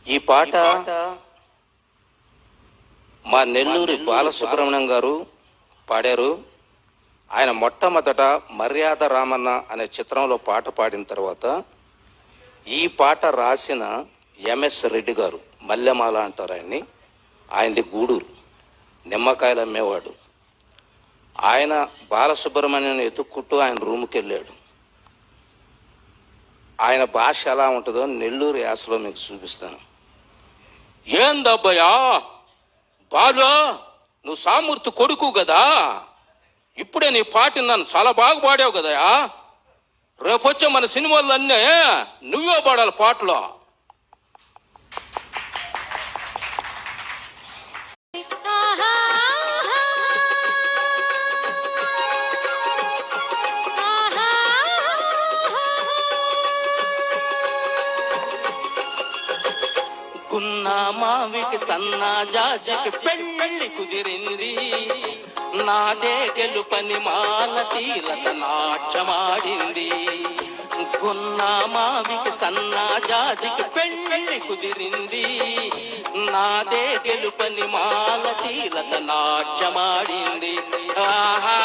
ఈ పాట మా నెల్లూరి బాలసుబ్రహ్మణ్యం గారు పాడారు. ఆయన మొట్టమొదట మర్యాద రామన్న అనే చిత్రంలో పాట పాడిన తర్వాత ఈ పాట రాసిన ఎంఎస్ రెడ్డి గారు, మల్లెమాల అంటారు ఆయన్ని, ఆయనది గూడూరు, నిమ్మకాయలు అమ్మేవాడు. ఆయన బాలసుబ్రహ్మణ్యం ఎత్తుక్కుంటూ ఆయన రూమ్కి వెళ్ళాడు. ఆయన భాష ఎలా ఉంటుందో నెల్లూరు యాసలో మీకు చూపిస్తాను. ఏందబ్బయ్యా బాలు, నువ్వు సామూర్తి కొడుకు కదా, ఇప్పుడే నీ పాట నన్ను చాలా బాగా పాడావు కదయా, రేపొచ్చే మన సినిమాలన్నీ నువ్వే పాడాలి పాటలో. గున్నా మావికి సన్నా జాజికి పెళ్ళి కుదిరింది, నాదే గెలుపని మాల తీరత నాట్యమాడింది. గున్నా మావికి సన్నా జాజికి పెళ్ళి కుదిరింది, నాదే గెలుపని మాల తీరత నాట్యమాడింది. ఆహా